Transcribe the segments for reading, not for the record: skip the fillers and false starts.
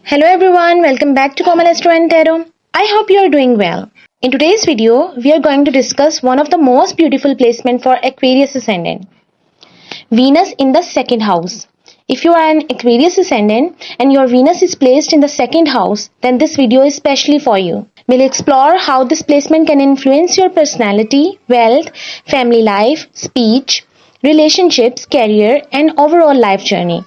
Hello everyone, welcome back to Komal Astro and Tarot. I hope you are doing well. In today's video, we are going to discuss one of the most beautiful placement for Aquarius ascendant. Venus in the second house. If you are an Aquarius ascendant and your Venus is placed in the second house, then this video is specially for you. We'll explore how this placement can influence your personality, wealth, family life, speech, relationships, career, and overall life journey.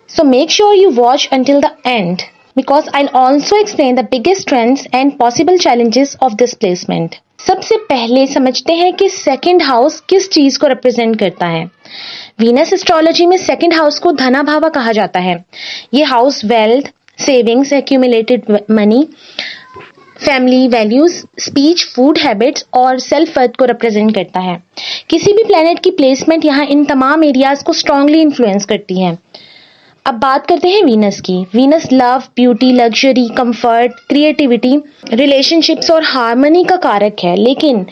So make sure you watch until the end because I'll also explain the biggest trends and possible challenges of this placement. सबसे पहले समझते हैं कि second house किस चीज को represent करता है। वीनस एस्ट्रोलॉजी में सेकंड हाउस को धना भावा कहा जाता है। ये house wealth, savings, accumulated money, family values, speech, food habits और सेल्फ वर्थ को रिप्रेजेंट करता है। किसी भी प्लेनेट की प्लेसमेंट यहाँ इन तमाम एरियाज को स्ट्रांगली इन्फ्लुएंस करती है। अब बात करते हैं वीनस की। Venus love, beauty, luxury, comfort, creativity, relationships और हार्मनी का कारक है, लेकिन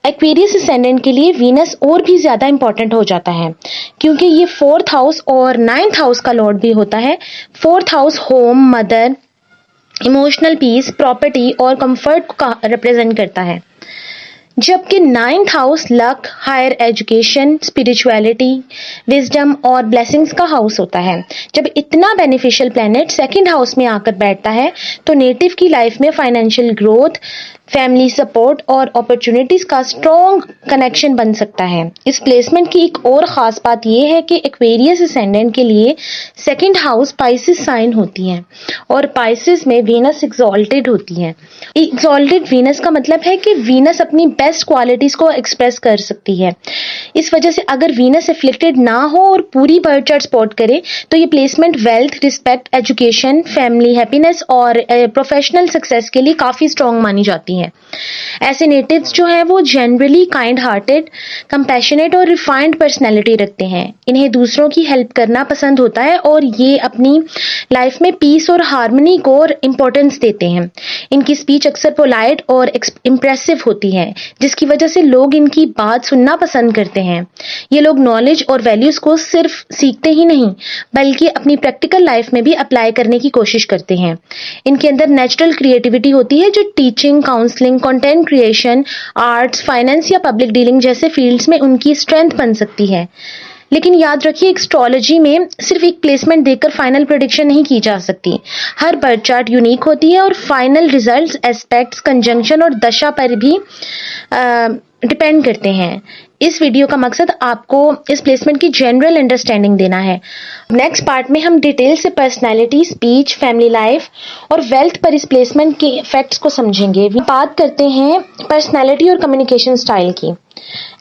एक्वेरियस असेंडेंट के लिए वीनस और भी ज्यादा इंपॉर्टेंट हो जाता है क्योंकि ये 4th हाउस और 9th हाउस का लॉर्ड भी होता है। 4th house home, mother, emotional peace, property और कंफर्ट को रिप्रेजेंट करता है, जबकि 9th house luck, higher education, spirituality, wisdom और ब्लेसिंग्स का हाउस होता है। जब इतना बेनिफिशियल प्लेनेट सेकंड हाउस में आकर बैठता है तो नेटिव की लाइफ में फाइनेंशियल ग्रोथ, फैमिली सपोर्ट और अपॉर्चुनिटीज का स्ट्रॉन्ग कनेक्शन बन सकता है। इस प्लेसमेंट की एक और खास बात यह है कि एक्वेरियस असेंडेंट के लिए सेकंड हाउस पाइसिस साइन होती है और पाइसिस में वीनस एक्सॉल्टेड होती है। एक्सॉल्टेड वीनस का मतलब है कि वीनस अपनी बेस्ट क्वालिटीज को एक्सप्रेस कर सकती है। इस वजह से अगर वीनस एफ्लिक्टेड ना हो और पूरी बर्थ चार्ट सपोर्ट करे तो ये placement wealth, respect, education, family happiness और प्रोफेशनल सक्सेस के लिए काफी स्ट्रॉन्ग मानी जाती है। ऐसे नेटिव्स जो हैं वो जनरली काइंड हार्टेड, कंपैशनेट और रिफाइंड पर्सनैलिटी रखते हैं। इन्हें दूसरों की हेल्प करना पसंद होता है और ये अपनी लाइफ में पीस और हार्मनी को इंपॉर्टेंस देते हैं। इनकी स्पीच अक्सर पोलाइट और इम्प्रेसिव होती है, जिसकी वजह से लोग इनकी बात सुनना पसंद करते हैं। ये लोग नॉलेज और वैल्यूज को सिर्फ सीखते ही नहीं बल्कि अपनी प्रैक्टिकल लाइफ में भी अप्लाई करने की कोशिश करते हैं। इनके अंदर नेचुरल क्रिएटिविटी होती है जो teaching, counselling, content creation, arts, finance या पब्लिक डीलिंग जैसे फील्ड्स में उनकी स्ट्रेंथ बन सकती है। लेकिन याद रखिए, एस्ट्रोलॉजी में सिर्फ एक प्लेसमेंट देखकर फाइनल प्रेडिक्शन नहीं की जा सकती। हर बर्थ चार्ट यूनिक होती है और फाइनल रिजल्ट्स एस्पेक्ट्स, कंजंक्शन और दशा पर भी डिपेंड करते हैं। इस वीडियो का मकसद आपको इस प्लेसमेंट की जनरल अंडरस्टैंडिंग देना है। नेक्स्ट पार्ट में हम डिटेल से पर्सनालिटी, स्पीच, फैमिली लाइफ और वेल्थ पर इस प्लेसमेंट के इफेक्ट्स को समझेंगे। बात करते हैं पर्सनालिटी और कम्युनिकेशन स्टाइल की।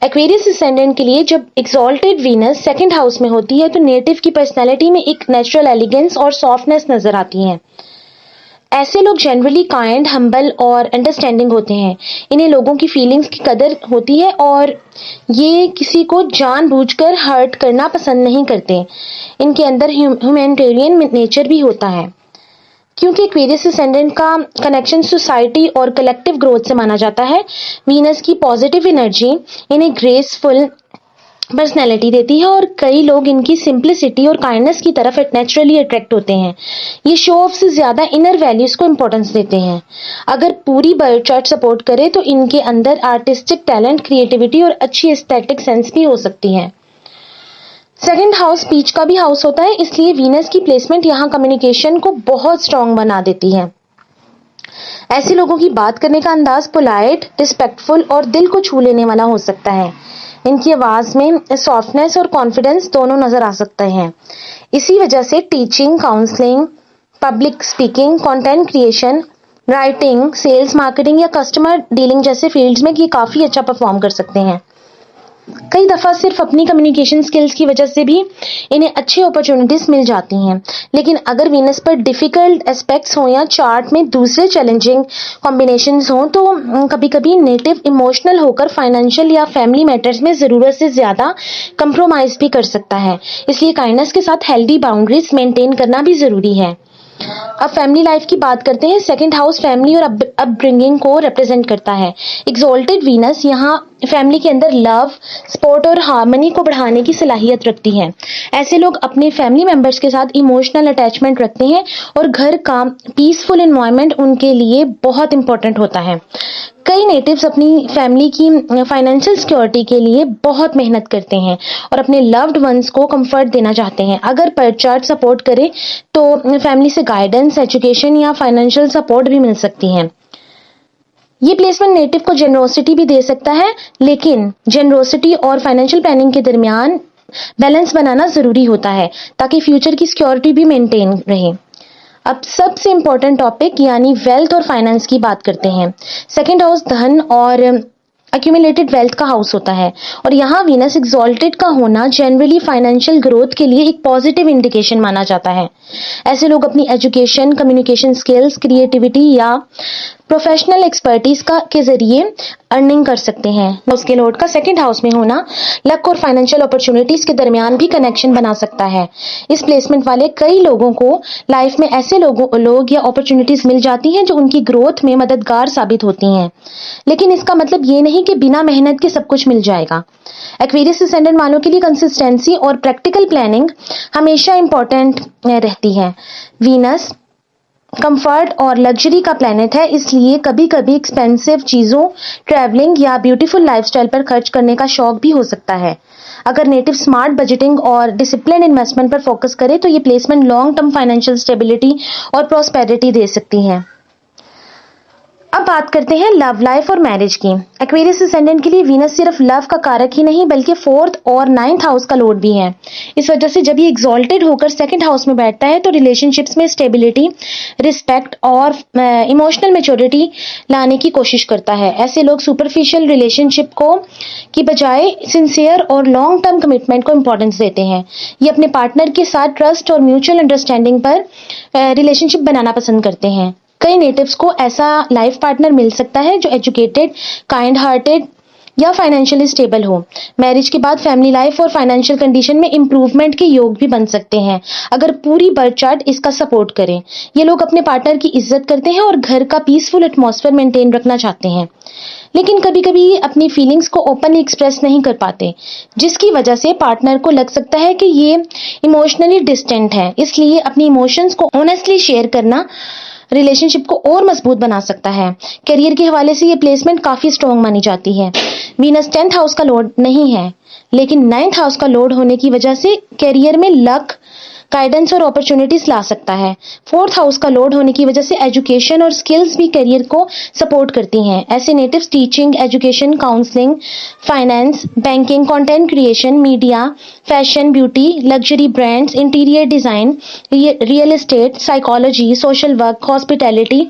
एक्वेरियस असेंडेंट के लिए जब एक्सॉल्टेड वीनस सेकंड हाउस में होती है तो नेटिव की पर्सनालिटी में एक नेचुरल एलिगेंस और सॉफ्टनेस नजर आती है। ऐसे लोग जनरली काइंड, हम्बल और अंडरस्टैंडिंग होते हैं। इन्हें लोगों की फीलिंग्स की कदर होती है और ये किसी को जानबूझकर हर्ट करना पसंद नहीं करते। इनके अंदर ह्यूमैनिटेरियन नेचर भी होता है। क्योंकि एक्वेरियस असेंडेंट का कनेक्शन सोसाइटी और कलेक्टिव ग्रोथ से माना जाता है, वीनस की पॉजिटिव एनर्जी इन्हें ग्रेसफुल पर्सनैलिटी देती है और कई लोग इनकी सिंप्लिसिटी और काइंडनेस की तरफ नेचुरली अट्रैक्ट होते हैं। ये शो ऑफ से ज्यादा इनर वैल्यूज को इंपॉर्टेंस देते हैं। अगर पूरी बर्थ चार्ट सपोर्ट करे तो इनके अंदर आर्टिस्टिक टैलेंट, क्रिएटिविटी और अच्छी एस्थेटिक सेंस भी हो सकती है। सेकंड हाउस स्पीच का भी हाउस होता है, इसलिए वीनस की प्लेसमेंट यहाँ कम्युनिकेशन को बहुत स्ट्रांग बना देती है। ऐसे लोगों की बात करने का अंदाज पोलाइट, रिस्पेक्टफुल और दिल को छू लेने वाला हो सकता है। इनकी आवाज में सॉफ्टनेस और कॉन्फिडेंस दोनों नजर आ सकते हैं। इसी वजह से teaching, counselling, public speaking, content creation, writing, sales, marketing या कस्टमर डीलिंग जैसे फील्ड्स में ये काफी अच्छा परफॉर्म कर सकते हैं। कई दफा सिर्फ अपनी कम्युनिकेशन स्किल्स की वजह से भी इन्हें अच्छी अपॉर्चुनिटीज मिल जाती हैं। लेकिन अगर वीनस पर डिफिकल्ट एस्पेक्ट्स हो या चार्ट में दूसरे चैलेंजिंग कॉम्बिनेशंस हो तो कभी कभी नेटिव इमोशनल होकर फाइनेंशियल या फैमिली मैटर्स में जरूरत से ज्यादा कंप्रोमाइज भी कर सकता है। इसलिए काइंडनेस के साथ हेल्दी बाउंड्रीज मेंटेन करना भी जरूरी है। अब फैमिली लाइफ की बात करते हैं। सेकंड हाउस फैमिली और अपब्रिंगिंग को रिप्रेजेंट करता है। एक्सॉल्टेड वीनस यहाँ फैमिली के अंदर लव, सपोर्ट और हार्मनी को बढ़ाने की सलाहियत रखती है। ऐसे लोग अपने फैमिली मेंबर्स के साथ इमोशनल अटैचमेंट रखते हैं और घर का पीसफुल एनवायरनमेंट उनके लिए बहुत इंपॉर्टेंट होता है। कई नेटिव्स अपनी फैमिली की फाइनेंशियल सिक्योरिटी के लिए बहुत मेहनत करते हैं और अपने लव्ड वंस को कंफर्ट देना चाहते हैं। अगर बर्थ चार्ट सपोर्ट करे तो फैमिली से गाइडेंस, एजुकेशन या फाइनेंशियल सपोर्ट भी मिल सकती है। ये प्लेसमेंट नेटिव को जेनरोसिटी भी दे सकता है, लेकिन जेनरोसिटी और फाइनेंशियल प्लानिंग के दरमियान बैलेंस बनाना जरूरी होता है ताकि फ्यूचर की सिक्योरिटी भी मेंटेन रहे। अब सबसे इंपॉर्टेंट टॉपिक यानी वेल्थ और फाइनेंस की बात करते हैं। सेकंड हाउस धन और एक्यूमुलेटेड वेल्थ का हाउस होता है और यहाँ वीनस एक्सॉल्टेड का होना जनरली फाइनेंशियल ग्रोथ के लिए एक पॉजिटिव इंडिकेशन माना जाता है। ऐसे लोग अपनी एजुकेशन, कम्युनिकेशन स्किल्स, क्रिएटिविटी या प्रोफेशनल एक्सपर्टीज के जरिए अर्निंग कर सकते हैं। उसके लॉर्ड का सेकंड हाउस में होना लक और फाइनेंशियल अपॉर्चुनिटीज के दरमियान भी कनेक्शन बना सकता है। इस प्लेसमेंट वाले कई लोगों को लाइफ में ऐसे लोग या अपॉर्चुनिटीज मिल जाती हैं जो उनकी ग्रोथ में मददगार साबित होती हैं, लेकिन इसका मतलब ये नहीं कि बिना मेहनत के सब कुछ मिल जाएगा। एक्वेरियस असेंडेंट वालों के लिए कंसिस्टेंसी और प्रैक्टिकल प्लानिंग हमेशा इंपॉर्टेंट रहती है। वीनस कंफर्ट और लग्जरी का प्लेनेट है, इसलिए कभी कभी एक्सपेंसिव चीजों, ट्रैवलिंग या ब्यूटीफुल लाइफस्टाइल पर खर्च करने का शौक भी हो सकता है। अगर नेटिव स्मार्ट बजटिंग और डिसिप्लिन इन्वेस्टमेंट पर फोकस करे तो ये placement long term financial stability और प्रॉस्पेरिटी दे सकती है। अब बात करते हैं लव लाइफ और मैरिज की। एक्वेरियस असेंडेंट के लिए वीनस सिर्फ लव का कारक ही नहीं बल्कि फोर्थ और नाइन्थ हाउस का लॉर्ड भी है। इस वजह से जब ये एक्सॉल्टेड होकर सेकंड हाउस में बैठता है तो रिलेशनशिप्स में स्टेबिलिटी, रिस्पेक्ट और इमोशनल मैच्योरिटी लाने की कोशिश करता है। ऐसे लोग सुपरफिशियल रिलेशनशिप को की बजाय सिंसियर और लॉन्ग टर्म कमिटमेंट को इंपॉर्टेंस देते हैं। ये अपने पार्टनर के साथ ट्रस्ट और म्यूचुअल अंडरस्टैंडिंग पर रिलेशनशिप बनाना पसंद करते हैं। कई नेटिव्स को ऐसा लाइफ पार्टनर मिल सकता है जो एजुकेटेड, काइंड हार्टेड या फाइनेंशियली स्टेबल हो। मैरिज के बाद फैमिली लाइफ और फाइनेंशियल कंडीशन में इंप्रूवमेंट के योग भी बन सकते हैं अगर पूरी बर्थ चार्ट इसका सपोर्ट करे। ये लोग अपने पार्टनर की इज्जत करते हैं और घर का पीसफुल एटमॉस्फेयर मेंटेन रखना चाहते हैं, लेकिन कभी कभी अपनी फीलिंग्स को ओपनली एक्सप्रेस नहीं कर पाते, जिसकी वजह से पार्टनर को लग सकता है कि ये इमोशनली डिस्टेंट है। इसलिए अपनी इमोशंस को ऑनेस्टली शेयर करना रिलेशनशिप को और मजबूत बना सकता है। करियर के हवाले से ये प्लेसमेंट काफी स्ट्रॉन्ग मानी जाती है। वीनस 10th हाउस का लॉर्ड नहीं है, लेकिन 9th हाउस का लॉर्ड होने की वजह से करियर में लक, गाइडेंस और अपॉर्चुनिटीज ला सकता है। 4th हाउस का लॉर्ड होने की वजह से एजुकेशन और स्किल्स भी करियर को सपोर्ट करती हैं। ऐसे natives teaching, education, counselling, finance, banking, content creation, media, fashion, beauty, luxury brands, interior design, real estate, psychology, social work, hospitality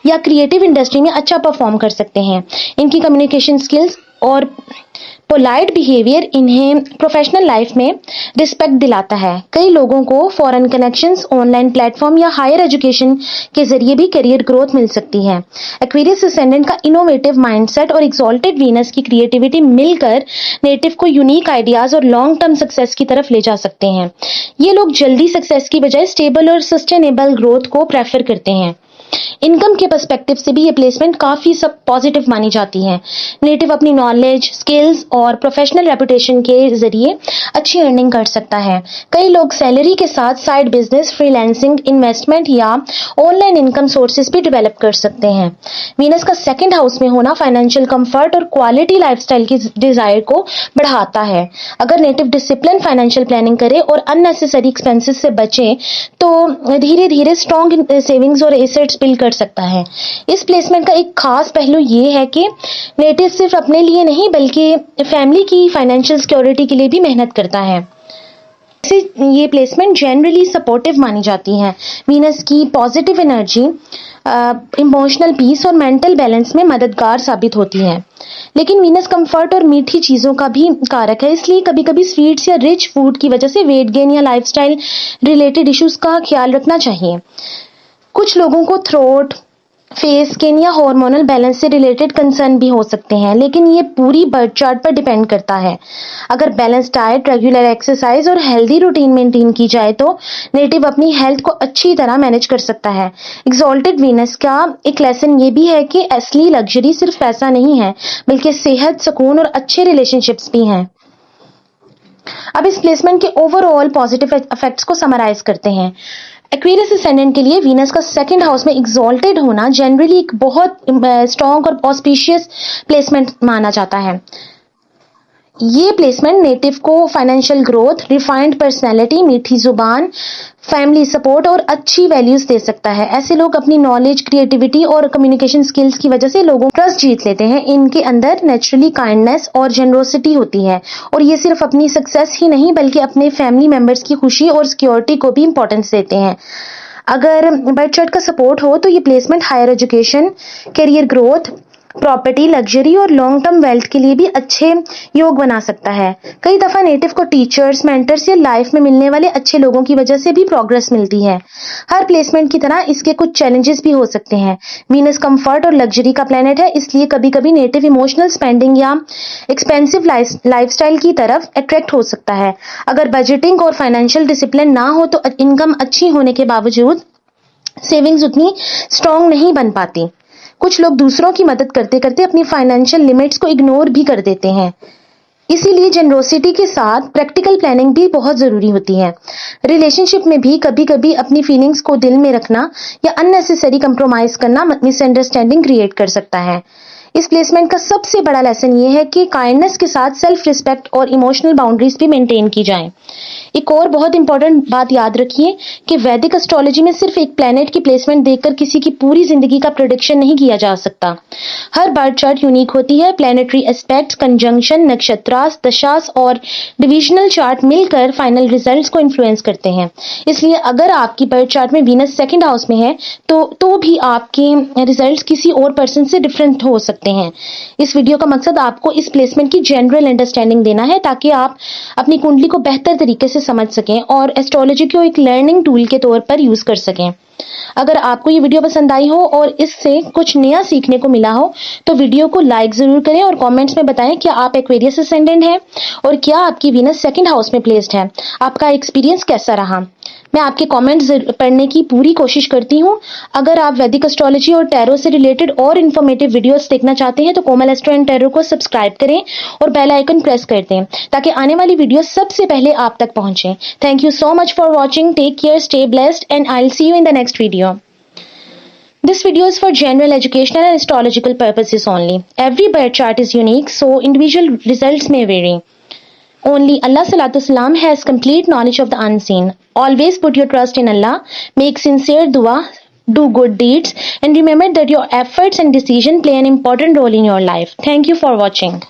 या क्रिएटिव इंडस्ट्री में अच्छा परफॉर्म कर सकते हैं। इनकी कम्युनिकेशन स्किल्स और पोलाइट बिहेवियर इन्हें प्रोफेशनल लाइफ में रिस्पेक्ट दिलाता है। कई लोगों को फॉरेन कनेक्शंस, ऑनलाइन प्लेटफॉर्म या हायर एजुकेशन के जरिए भी करियर ग्रोथ मिल सकती है। एक्वेरियस असेंडेंट का इनोवेटिव माइंडसेट और एक्सॉल्टेड वीनस की क्रिएटिविटी मिलकर नेटिव को यूनिक आइडियाज और लॉन्ग टर्म सक्सेस की तरफ ले जा सकते हैं। ये लोग जल्दी सक्सेस की बजाय स्टेबल और सस्टेनेबल ग्रोथ को प्रेफर करते हैं। इनकम के पर्सपेक्टिव से भी ये प्लेसमेंट काफी सब पॉजिटिव मानी जाती है। नेटिव अपनी नॉलेज, स्किल्स और प्रोफेशनल रेपुटेशन के जरिए अच्छी अर्निंग कर सकता है। कई लोग सैलरी के साथ साइड बिजनेस, फ्रीलांसिंग, इन्वेस्टमेंट या ऑनलाइन इनकम सोर्सेज भी डेवलप कर सकते हैं। वीनस का सेकंड हाउस में होना फाइनेंशियल कंफर्ट और क्वालिटी लाइफस्टाइल की डिजायर को बढ़ाता है। अगर नेटिव डिसिप्लिन, फाइनेंशियल प्लानिंग करे और अननेसेसरी एक्सपेंसेस से बचे तो धीरे धीरे स्ट्रॉन्ग सेविंग्स और एसेट्स बिल्ड कर सकता है। इस प्लेसमेंट का एक खास पहलू ये है कि नेटिव सिर्फ अपने लिए नहीं बल्कि फैमिली की फाइनेंशियल सिक्योरिटी के लिए भी मेहनत करता है। ये प्लेसमेंट जनरली सपोर्टिव मानी जाती है। वीनस की पॉजिटिव एनर्जी इमोशनल पीस और मेंटल बैलेंस में मददगार साबित होती है, लेकिन वीनस कंफर्ट और मीठी चीजों का भी कारक है। इसलिए कभी कभी स्वीट्स या रिच फूड की वजह से वेट गेन या लाइफस्टाइल रिलेटेड इश्यूज का ख्याल रखना चाहिए। कुछ लोगों को थ्रोट, फेस, स्किन या हार्मोनल बैलेंस से रिलेटेड कंसर्न भी हो सकते हैं, लेकिन ये पूरी बर्थ चार्ट पर डिपेंड करता है। अगर बैलेंस डाइट, रेगुलर एक्सरसाइज और हेल्दी रूटीन मेंटेन की जाए तो नेटिव अपनी हेल्थ को अच्छी तरह मैनेज कर सकता है। एक्सॉल्टेड वीनस का एक लेसन ये भी है कि असली लग्जरी सिर्फ पैसा नहीं है, बल्कि सेहत, सुकून और अच्छे रिलेशनशिप्स भी हैं। अब इस प्लेसमेंट के ओवरऑल पॉजिटिव इफेक्ट्स को समराइज करते हैं। एक्वेरियस असेंडेंट के लिए वीनस का सेकंड हाउस में एक्सॉल्टेड होना जनरली एक बहुत स्ट्रॉन्ग और ऑस्पिशियस प्लेसमेंट माना जाता है। ये प्लेसमेंट नेटिव को फाइनेंशियल ग्रोथ, रिफाइंड पर्सनैलिटी, मीठी जुबान, फैमिली सपोर्ट और अच्छी वैल्यूज दे सकता है। ऐसे लोग अपनी नॉलेज, क्रिएटिविटी और कम्युनिकेशन स्किल्स की वजह से लोगों का ट्रस्ट जीत लेते हैं। इनके अंदर नेचुरली काइंडनेस और जेनरोसिटी होती है और ये सिर्फ अपनी सक्सेस ही नहीं बल्कि अपने फैमिली मेंबर्स की खुशी और सिक्योरिटी को भी इंपॉर्टेंस देते हैं। अगर बर्थ चार्ट का सपोर्ट हो तो ये placement higher education, career growth, property, luxury और लॉन्ग टर्म वेल्थ के लिए भी अच्छे योग बना सकता है। कई दफा नेटिव को टीचर्स, मेंटर्स या लाइफ में मिलने वाले अच्छे लोगों की वजह से भी प्रोग्रेस मिलती है। हर प्लेसमेंट की तरह इसके कुछ चैलेंजेस भी हो सकते हैं। वीनस कंफर्ट और लग्जरी का प्लेनेट है, इसलिए कभी कभी नेटिव इमोशनल स्पेंडिंग या एक्सपेंसिव लाइफस्टाइल की तरफ अट्रैक्ट हो सकता है। अगर बजटिंग और फाइनेंशियल डिसिप्लिन ना हो तो इनकम अच्छी होने के बावजूद सेविंग्स उतनी स्ट्रांग नहीं बन पाती। कुछ लोग दूसरों की मदद करते करते अपनी फाइनेंशियल लिमिट्स को इग्नोर भी कर देते हैं। इसीलिए जेनरोसिटी के साथ प्रैक्टिकल प्लानिंग भी बहुत जरूरी होती है। रिलेशनशिप में भी कभी कभी अपनी फीलिंग्स को दिल में रखना या अननेसेसरी कंप्रोमाइज करना मिसअंडरस्टैंडिंग क्रिएट कर सकता है। इस प्लेसमेंट का सबसे बड़ा लेसन ये है कि काइंडनेस के साथ सेल्फ रिस्पेक्ट और इमोशनल बाउंड्रीज भी मेंटेन की जाएं। एक और बहुत इंपॉर्टेंट बात याद रखिए कि वैदिक एस्ट्रोलॉजी में सिर्फ एक प्लेनेट की प्लेसमेंट देखकर किसी की पूरी जिंदगी का प्रेडिक्शन नहीं किया जा सकता। हर बर्थ चार्ट यूनिक होती है। प्लेनेटरी एस्पेक्ट्स, कंजंक्शन, नक्षत्रास, दशास और डिविजनल चार्ट मिलकर फाइनल रिजल्ट्स को इन्फ्लुएंस करते हैं। इसलिए अगर आपकी बर्थ चार्ट में वीनस सेकंड हाउस में है तो भी आपके रिजल्ट्स किसी और पर्सन से डिफरेंट हो सकते हैं। इस वीडियो का मकसद आपको इस प्लेसमेंट की जनरल अंडरस्टैंडिंग देना है ताकि आप अपनी कुंडली को बेहतर तरीके से समझ सकें और एस्ट्रोलॉजी को एक लर्निंग टूल के तौर पर यूज कर सकें। अगर आपको ये वीडियो पसंद आई हो और इससे कुछ नया सीखने को मिला हो तो वीडियो को लाइक जरूर करें और कमेंट्स में बताएं क्या आप एक्वेरियस असेंडेंट हैं और क्या आपकी वीनस सेकंड हाउस में प्लेस्ड है। आपका एक्सपीरियंस कैसा रहा? मैं आपके कमेंट्स पढ़ने की पूरी कोशिश करती हूँ। अगर आप वैदिक एस्ट्रोलॉजी और टैरो से रिलेटेड और इन्फॉर्मेटिव वीडियोस देखना चाहते हैं तो कोमल एस्ट्रो एंड टैरो को सब्सक्राइब करें और बेल आइकन प्रेस कर दें ताकि आने वाली वीडियो सबसे पहले आप तक पहुंचे। Thank you so much for watching. Take care, stay blessed, and I'll see you in the next video. This video is for general educational and astrological purposes only. Every birth chart is unique, so individual results may vary. Only Allah Salatu Salam has complete knowledge of the unseen. Always put your trust in Allah, make sincere dua, do good deeds, and remember that your efforts and decisions play an important role in your life. Thank you for watching.